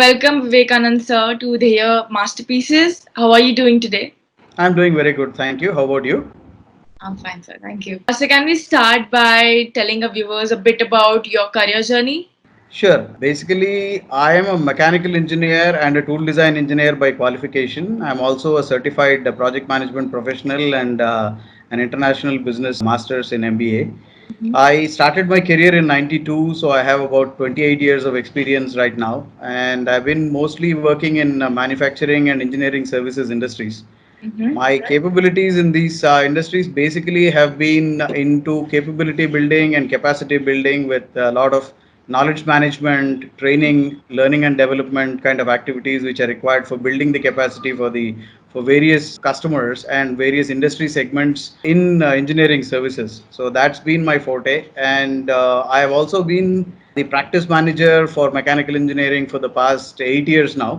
Welcome Vivekanand sir to Dheya Masterpieces. How are you doing today? I'm doing very good, thank you. How about you? I'm fine, sir. Thank you. So, can we start by telling our viewers a bit about your career journey? Sure. Basically, I am a mechanical engineer and a tool design engineer by qualification. I'm also a certified project management professional and an international business masters in MBA. Mhm. I started my career in 92, so I have about 28 years of experience right now. And I've been mostly working in manufacturing and engineering services industries. Mhm. My capabilities in these industries basically have been into capability building and capacity building with a lot of knowledge management, training, learning and development kind of activities which are required for building the capacity for various customers and various industry segments in engineering services. So that's been my forte, and I have also been the practice manager for mechanical engineering for the past 8 years now.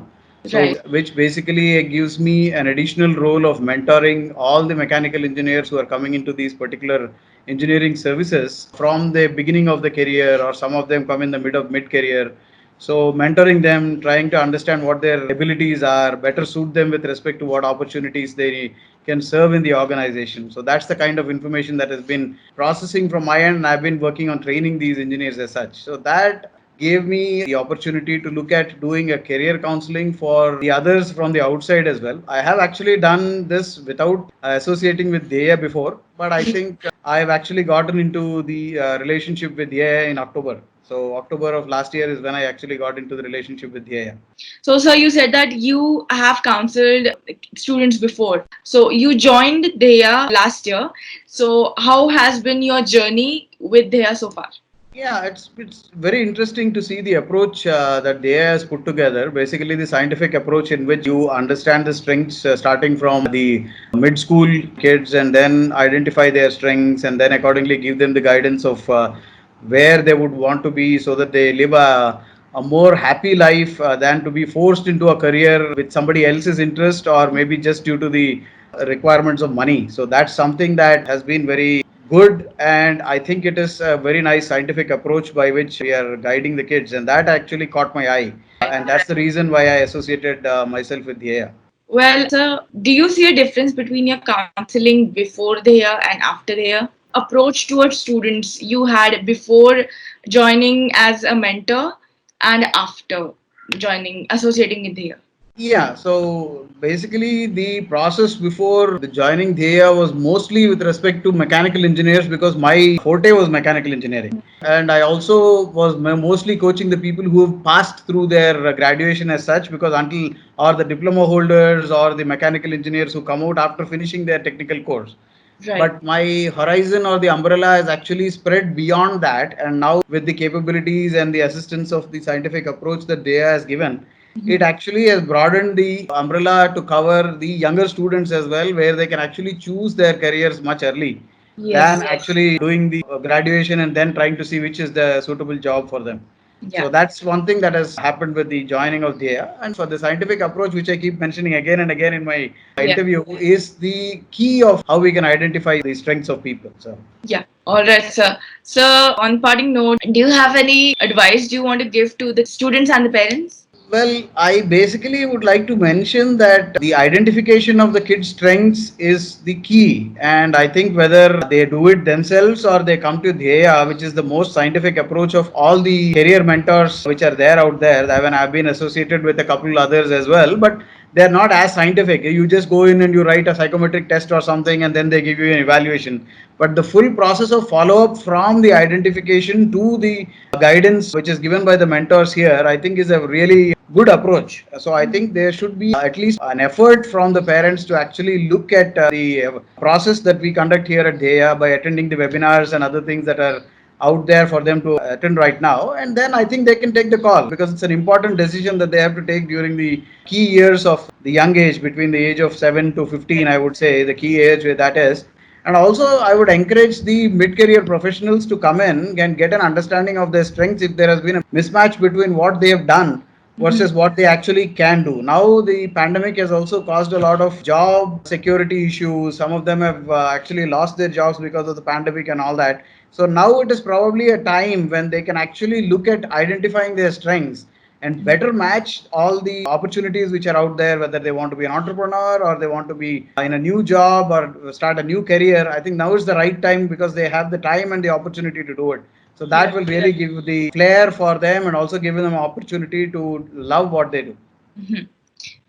So, Right. which basically gives me an additional role of mentoring all the mechanical engineers who are coming into these particular engineering services from the beginning of the career, or some of them come in the mid career. So, mentoring them, trying to understand what their abilities are, better suit them with respect to what opportunities they can serve in the organization. So, that's the kind of information that has been processing from my end. And I've been working on training these engineers as such. So, that gave me the opportunity to look at doing a career counseling for the others from the outside as well. I have actually done this without associating with Dheya before, but I think I've actually gotten into the relationship with Dheya in October. So October of last year is when I actually got into the relationship with Dheya. So, sir, you said that you have counseled students before. So, you joined Dheya last year. So, how has been your journey with Dheya so far? Yeah, it's very interesting to see the approach that they has put together. Basically, the scientific approach in which you understand the strengths starting from the mid school kids, and then identify their strengths, and then accordingly give them the guidance of where they would want to be, so that they live a more happy life than to be forced into a career with somebody else's interest, or maybe just due to the requirements of money. So that's something that has been very good, and I think it is a very nice scientific approach by which we are guiding the kids, and that actually caught my eye, and that's the reason why I associated myself with the AI. Well, sir, do you see a difference between your counseling before the year and after the year? Approach towards students you had before joining as a mentor and after joining, associating with the year? Yeah, so basically the process before the joining Dheya was mostly with respect to mechanical engineers, because my forte was mechanical engineering. And I also was mostly coaching the people who have passed through their graduation as such, because until, or the diploma holders or the mechanical engineers who come out after finishing their technical course. Right. But my horizon or the umbrella has actually spread beyond that, and now with the capabilities and the assistance of the scientific approach that Dheya has given, it actually has broadened the umbrella to cover the younger students as well, where they can actually choose their careers much early than Yes. actually doing the graduation and then trying to see which is the suitable job for them. Yeah. So that's one thing that has happened with the joining of Dheya. And for the scientific approach, which I keep mentioning again and again in my Yeah. interview, is the key of how we can identify the strengths of people. So. Yeah. All right, sir. So, on parting note, do you have any advice do you want to give to the students and the parents? Well, I basically would like to mention that the identification of the kids' strengths is the key. And I think whether they do it themselves or they come to Dheya, which is the most scientific approach of all the career mentors which are there out there. I mean, I've been associated with a couple others as well, but they're not as scientific. You just go in and you write a psychometric test or something, and then they give you an evaluation. But the full process of follow up from the identification to the guidance which is given by the mentors here, I think is a really good approach. So I think there should be at least an effort from the parents to actually look at the process that we conduct here at Dheya by attending the webinars and other things that are out there for them to attend right now, and then I think they can take the call, because it's an important decision that they have to take during the key years of the young age, between the age of 7 to 15, I would say, the key age where that is. And also, I would encourage the mid-career professionals to come in and get an understanding of their strengths if there has been a mismatch between what they have done versus what they actually can do. Now, the pandemic has also caused a lot of job security issues. Some of them have actually lost their jobs because of the pandemic and all that. So now it is probably a time when they can actually look at identifying their strengths and better match all the opportunities which are out there, whether they want to be an entrepreneur or they want to be in a new job or start a new career. I think now is the right time because they have the time and the opportunity to do it. So that Yeah. will really give the flair for them and also give them an opportunity to love what they do. Mhm.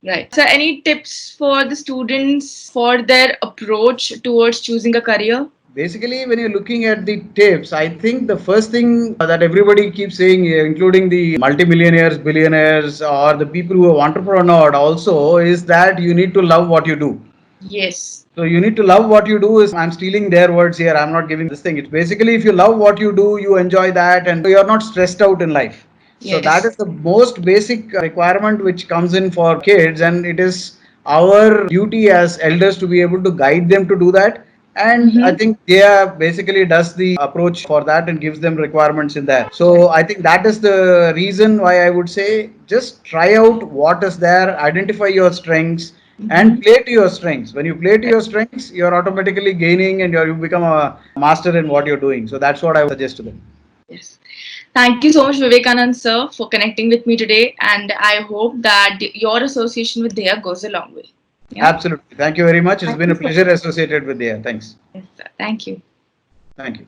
Right. So, any tips for the students for their approach towards choosing a career? Basically, when you're looking at the tips, I think the first thing that everybody keeps saying, including the multimillionaires, billionaires, or the people who have entrepreneur also, is that you need to love what you do. Yes. So you need to love what you do. Is I'm stealing their words here. I'm not giving this thing. It's basically if you love what you do, you enjoy that, and you're not stressed out in life. So that Yes. is the most basic requirement which comes in for kids, and it is our duty as elders to be able to guide them to do that. And I Mm-hmm. think Dheya basically does the approach for that and gives them requirements in there. Right. So I think that is the reason why I would say just try out what is there, identify your strengths, Mm-hmm. and play to your strengths. When you play to Right. your strengths, you're automatically gaining and you become a master in what you're doing. So that's what I would suggest to them. Yes. Thank you so much, Vivekanand sir, for connecting with me today, and I hope that your association with Dheya goes a long way. Yeah. Absolutely. Thank you very much. It's Thank been you a so pleasure much. associated with you. Thanks. Yes, sir. Thank you. Thank you.